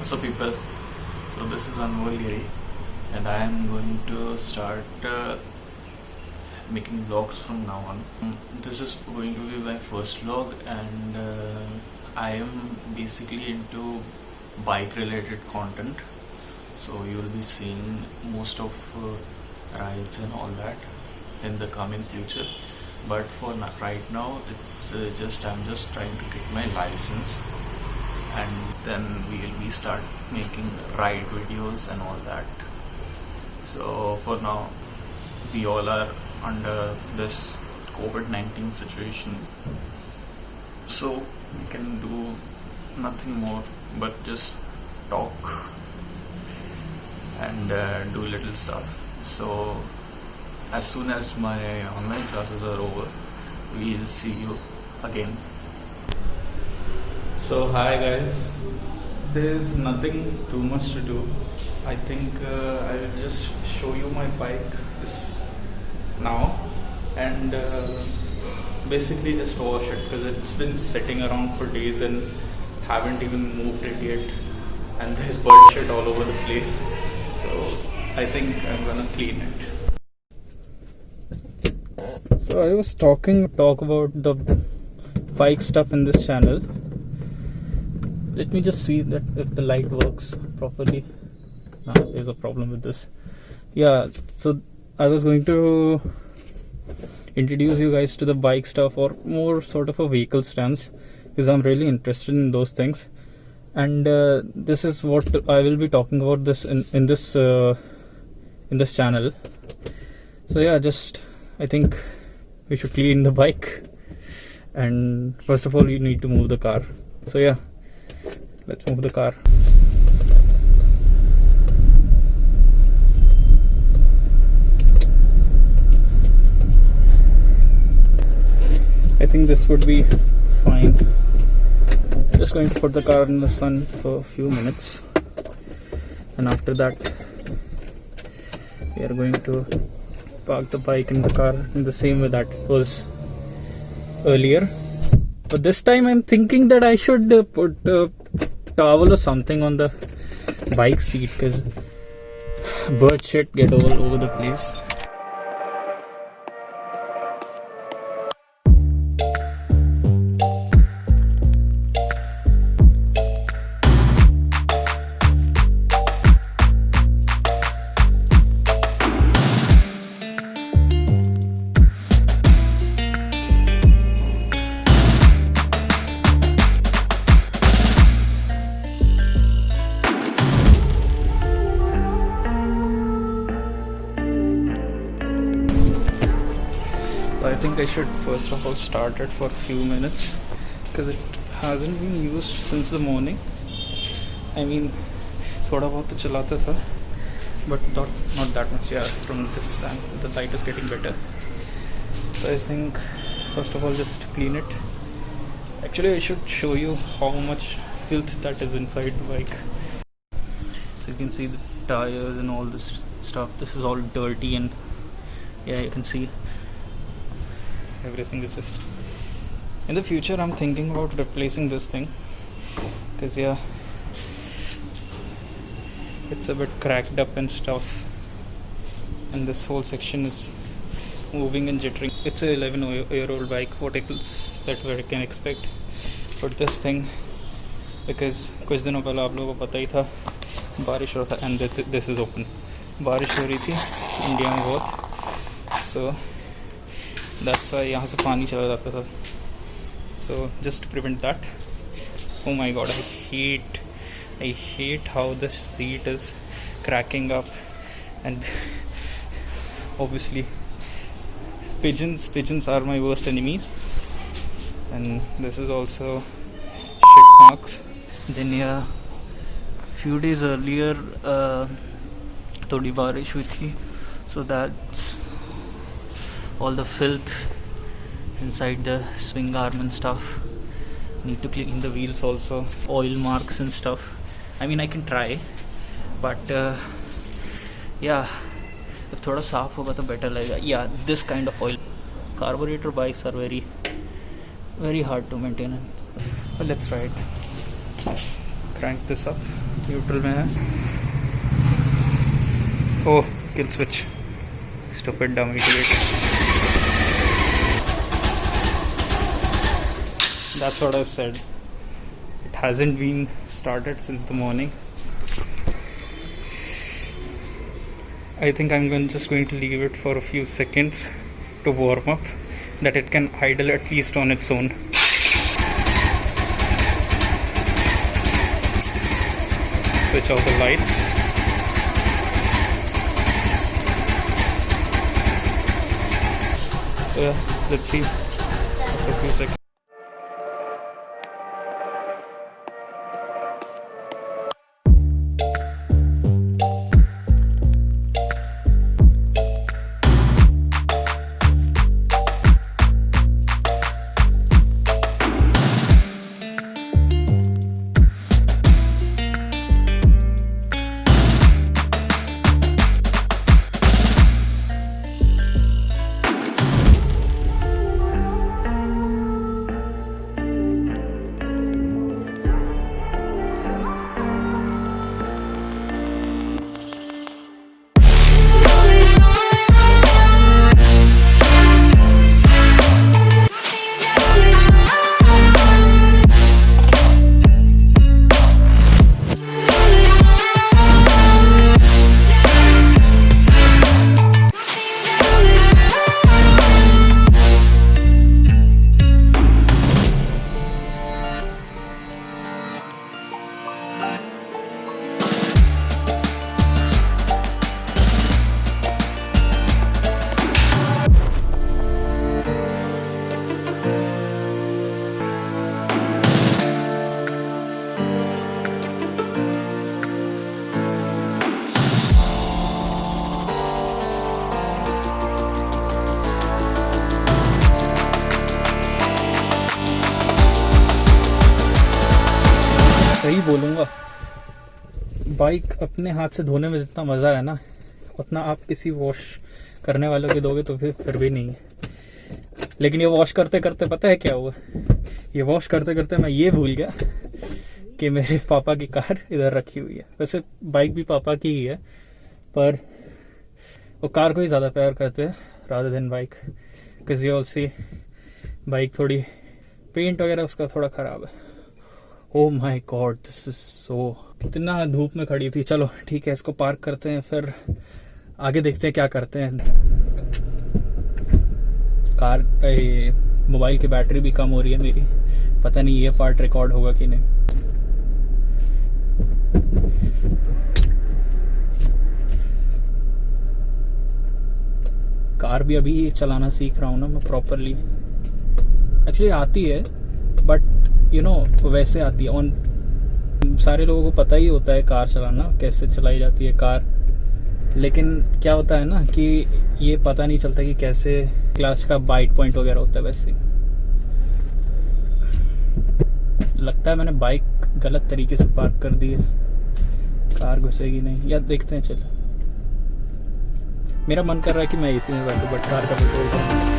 So people, so this is Anmol Giri and I am going to start making vlogs from now on. This is going to be my first vlog and I am basically into bike related content. So you will be seeing most of rides and all that in the coming future. But for right now, it's I'm just trying to get my license, and then we will be start making ride videos and all that. So for now, we all are under this COVID-19 situation, so we can do nothing more but just talk and do little stuff. So as soon as my online classes are over, we'll see you again. So hi guys, there's nothing too much to do. I think I will just show you my bike now and basically just wash it because it's been sitting around for days and haven't even moved it yet, and there's bird shit all over the place. So I think I'm gonna clean it. So I was talk about the bike stuff in this channel. Let me just see that if the light works properly. There's a problem with this. Yeah, so I was going to introduce you guys to the bike stuff, or more sort of a vehicle stance, because I'm really interested in those things. And this is what I will be talking about this in this channel. So yeah, I think we should clean the bike, and first of all you need to move the car. So yeah, let's move the car. I think this would be fine. Just going to put the car in the sun for a few minutes, and after that we are going to park the bike in the car in the same way that was earlier. But this time I'm thinking that I should put a towel or something on the bike seat, because bird shit get all over the place. I think I should first of all start it for a few minutes, because it hasn't been used since the morning. I mean, thoda bahut to chalata tha, but not that much. Yeah, from this angle the light is getting better. So I think first of all just clean it. Actually, I should show you how much filth that is inside the bike. So you can see the tires and all this stuff. This is all dirty, and yeah, you can see everything is just. In the future I'm thinking about replacing this thing, because yeah, it's a bit cracked up and stuff, and this whole section is moving and jittering. It's a 11-year-old bike, what else that we can expect. But this thing, because कुछ दिनों पहले आप लोगों को पता ही था बारिश हो रहा था, and this is open. बारिश हो रही थी इंडिया में बहुत, so that's why यहाँ से पानी चला जाता था. So just to prevent that, oh my god, I hate how the seat is cracking up, and obviously pigeons are my worst enemies, and this is also shit marks. Then yeah, few days earlier थोड़ी बारिश हुई थी, so that's all the filth inside the swing arm and stuff. Need to clean the wheels also, oil marks and stuff. I mean, I can try, but yeah, if thoda saaf hoga to better लगेगा. Yeah, this kind of oil. Carburetor bikes are very hard to maintain. But let's try it. Crank this up. Neutral में है। ओह, kill switch, stupid डम idiot. That's what I said. It hasn't been started since the morning. I think I'm just going to leave it for a few seconds to warm up, that it can idle at least on its own. Switch off the lights. So yeah, let's see after a few seconds. सही बोलूँगा, bike अपने हाथ से धोने में जितना मज़ा है ना, उतना आप किसी वॉश करने वालों के दोगे तो फिर भी नहीं है। लेकिन ये वॉश करते करते पता है क्या हुआ, ये वॉश करते करते मैं ये भूल गया कि मेरे पापा की कार इधर रखी हुई है। वैसे बाइक भी पापा की ही है, पर वो कार को ही ज़्यादा प्यार करते हैं rather than bike, because you all see bike थोड़ी पेंट वगैरह उसका थोड़ा ख़राब है। Oh my God, this is so, कितना धूप में खड़ी थी। चलो ठीक है, इसको पार्क करते हैं, फिर आगे देखते हैं क्या करते हैं। कार मोबाइल की बैटरी भी कम हो रही है मेरी, पता नहीं ये पार्ट रिकॉर्ड होगा कि नहीं। कार भी अभी चलाना सीख रहा हूँ ना मैं प्रॉपरली। एक्चुअली आती है, बट यू नो वैसे आती है। ऑन सारे लोगों को पता ही होता है कार चलाना कैसे चलाई जाती है कार, लेकिन क्या होता है ना कि ये पता नहीं चलता कि कैसे क्लच का बाइट पॉइंट वगैरह होता है। वैसे लगता है मैंने बाइक गलत तरीके से पार्क कर दी है, कार घुसेगी नहीं, या देखते हैं। चलो, मेरा मन कर रहा है कि मैं एसी में बैठूं, बट कार का पेट्रोल